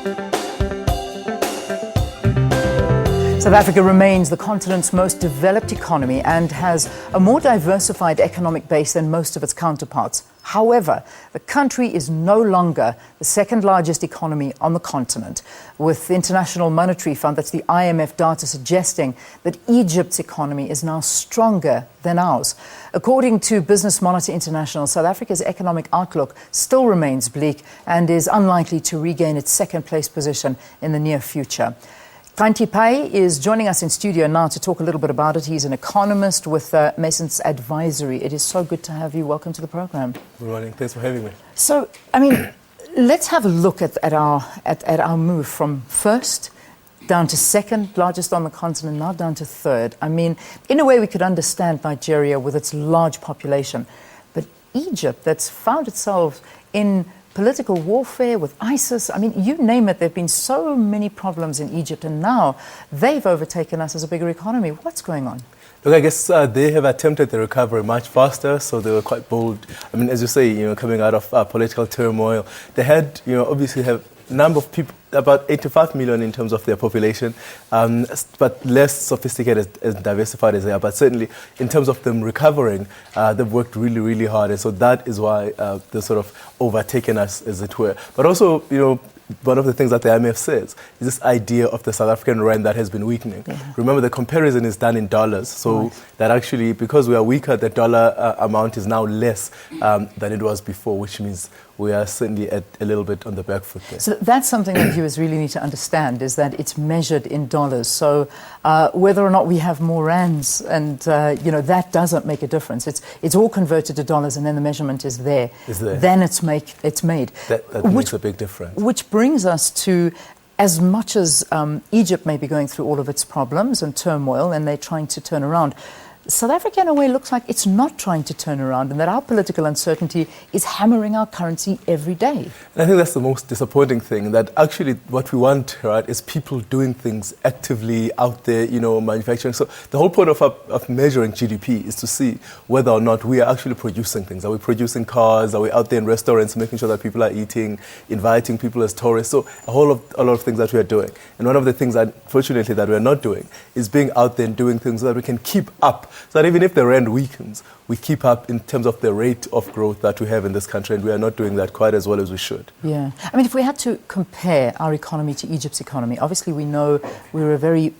South Africa remains the continent's most developed economy and has a more diversified economic base than most of its counterparts. However, the country is no longer the second largest economy on the continent, with the International Monetary Fund, that's the IMF data, suggesting that Egypt's economy is now stronger than ours. According to Business Monitor International, South Africa's economic outlook still remains bleak and is unlikely to regain its second-place position in the near future. Xhanti Payi is joining us in studio now to talk a little bit about it. He's an economist with Mason's Advisory. It is so good to have you. Welcome to the program. Good morning. Thanks for having me. So, let's have a look at our move from first down to second largest on the continent, now down to third. In a way, we could understand Nigeria with its large population, but Egypt, that's found itself in political warfare with ISIS. You name it, there have been so many problems in Egypt, and now they've overtaken us as a bigger economy. What's going on? Look, I guess they have attempted the recovery much faster, so they were quite bold. As you say, coming out of political turmoil, they had, obviously have a number of people, about 85 million in terms of their population, but less sophisticated and diversified as they are. But certainly, in terms of them recovering, they've worked really, really hard. And so that is why they're sort of overtaken us, as it were. But also, one of the things that the IMF says is this idea of the South African rand that has been weakening. Yeah. Remember, the comparison is done in dollars, so that actually, because we are weaker, the dollar amount is now less than it was before, which means we are certainly a little bit on the back foot there. So that's something that viewers really need to understand, is that it's measured in dollars. So whether or not we have more rands, and that doesn't make a difference. It's all converted to dollars, and then the measurement is there. Then it's made. That makes a big difference. Which brings us to, as much as Egypt may be going through all of its problems and turmoil, and they're trying to turn around, South Africa, in a way, looks like it's not trying to turn around, and that our political uncertainty is hammering our currency every day. And I think that's the most disappointing thing, that actually what we want, right, is people doing things actively out there, manufacturing. So the whole point of measuring GDP is to see whether or not we are actually producing things. Are we producing cars? Are we out there in restaurants making sure that people are eating, inviting people as tourists? So a lot of things that we are doing. And one of the things, unfortunately, that we are not doing is being out there and doing things so that we can keep up. So that even if the rand weakens, we keep up in terms of the rate of growth that we have in this country, and we are not doing that quite as well as we should. Yeah. If we had to compare our economy to Egypt's economy, obviously we know we're a very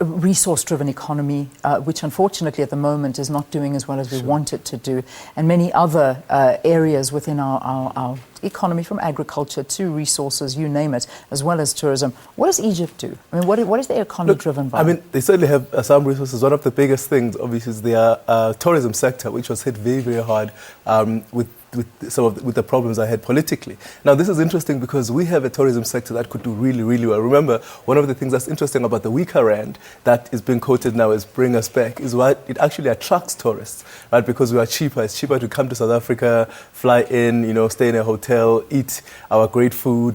resource-driven economy, which unfortunately at the moment is not doing as well as we want it to do, and many other areas within our economy, from agriculture to resources, you name it, as well as tourism. What does Egypt do? What is their economy driven by? They certainly have some resources. One of the biggest things, obviously, is their tourism sector, which was hit very, very hard with the problems I had politically. Now, this is interesting because we have a tourism sector that could do really, really well. Remember, one of the things that's interesting about the weaker rand that is being quoted now as bring us back is why it actually attracts tourists, right? Because we are cheaper. It's cheaper to come to South Africa, fly in, stay in a hotel, eat our great food,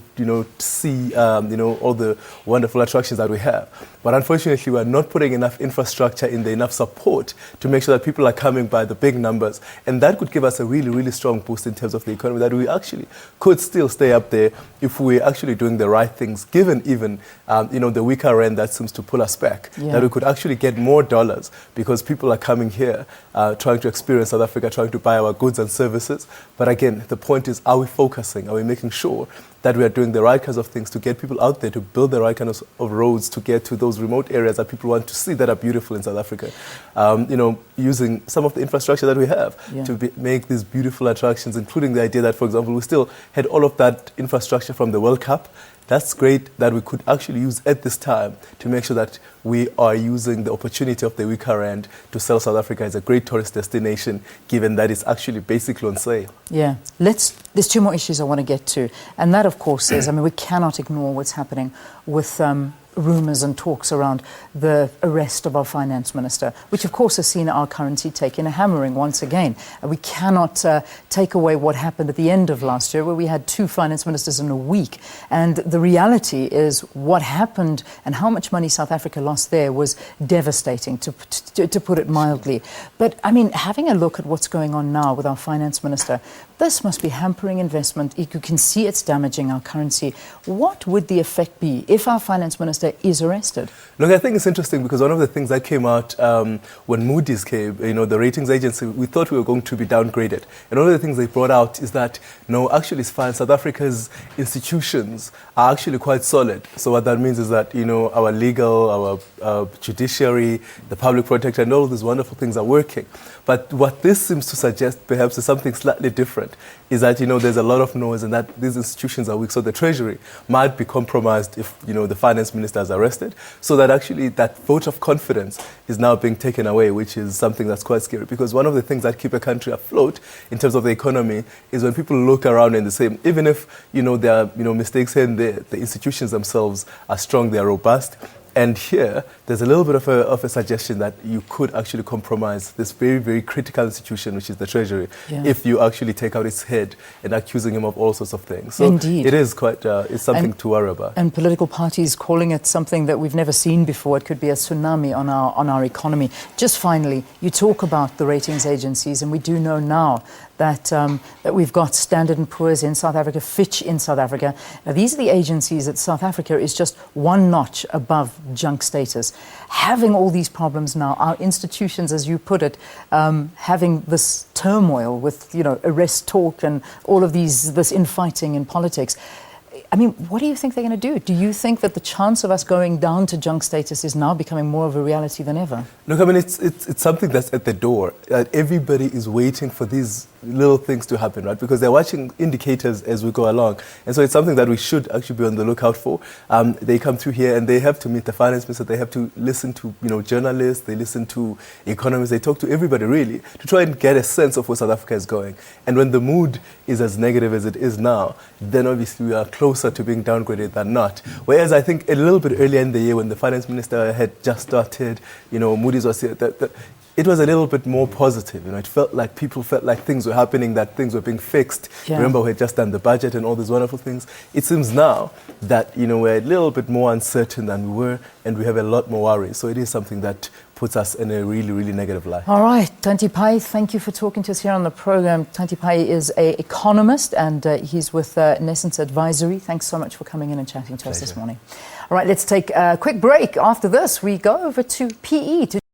see, all the wonderful attractions that we have. But unfortunately, we are not putting enough infrastructure in there, enough support to make sure that people are coming by the big numbers. And that could give us a really, really strong boost in terms of the economy, that we actually could still stay up there if we're actually doing the right things, given even, the weaker rand that seems to pull us back. Yeah. That we could actually get more dollars because people are coming here, trying to experience South Africa, trying to buy our goods and services. But again, the point is, are we focusing? Are we making sure that we are doing the right kinds of things to get people out there, to build the right kinds of roads, to get to those remote areas that people want to see that are beautiful in South Africa? Using some of the infrastructure that we have to make these beautiful attractions, including the idea that, for example, we still had all of that infrastructure from the World Cup. That's great that we could actually use at this time to make sure that we are using the opportunity of the weaker rand to sell South Africa as a great tourist destination, given that it's actually basically on sale. Yeah. There's two more issues I want to get to. And that, of course, is, we cannot ignore what's happening with rumours and talks around the arrest of our finance minister, which of course has seen our currency taking a hammering once again. We cannot take away what happened at the end of last year, where we had 2 finance ministers in a week. And the reality is what happened and how much money South Africa lost there was devastating, to put it mildly. But having a look at what's going on now with our finance minister, This must be hampering investment. You can see it's damaging our currency. What would the effect be if our finance minister is arrested? Look, I think it's interesting because one of the things that came out when Moody's came, the ratings agency, we thought we were going to be downgraded. And one of the things they brought out is that, no, actually it's fine. South Africa's institutions are actually quite solid. So what that means is that, our legal, our judiciary, the public protector, and all of these wonderful things are working. But what this seems to suggest perhaps is something slightly different, is that, there's a lot of noise and that these institutions are weak. So the Treasury might be compromised if, the finance minister is arrested. So that actually that vote of confidence is now being taken away, which is something that's quite scary. Because one of the things that keep a country afloat in terms of the economy is when people look around and they say, even if, there are, mistakes here and there, the institutions themselves are strong, they are robust. And here, there's a little bit of a suggestion that you could actually compromise this very, very critical institution, which is the Treasury, if you actually take out its head and accusing him of all sorts of things. So Indeed. It is quite, it's something to worry about. And political parties calling it something that we've never seen before. It could be a tsunami on our economy. Just finally, you talk about the ratings agencies, and we do know now that that we've got Standard & Poor's in South Africa, Fitch in South Africa. Now, these are the agencies that South Africa is just one notch above junk status. Having all these problems now, our institutions, as you put it, having this turmoil with, arrest talk and all of this infighting in politics. I mean, what do you think they're going to do? Do you think that the chance of us going down to junk status is now becoming more of a reality than ever? Look, I mean, it's something that's at the door. Everybody is waiting for these little things to happen, right? Because they're watching indicators as we go along. And so it's something that we should actually be on the lookout for. They come through here and they have to meet the finance minister. They have to listen to, journalists. They listen to economists. They talk to everybody, really, to try and get a sense of where South Africa is going. And when the mood is as negative as it is now, then obviously we are closer to being downgraded than not. Whereas I think a little bit earlier in the year when the finance minister had just started, Moody's was here, it was a little bit more positive. It felt like people felt like things were happening, that things were being fixed. Yeah. Remember, we had just done the budget and all these wonderful things. It seems now that, we're a little bit more uncertain than we were, and we have a lot more worries. So it is something that puts us in a really, really negative light. All right, Xhanti Payi, thank you for talking to us here on the program. Xhanti Payi is an economist and he's with Nessence Advisory. Thanks so much for coming in and chatting to us this morning. All right, let's take a quick break. After this, we go over to PE to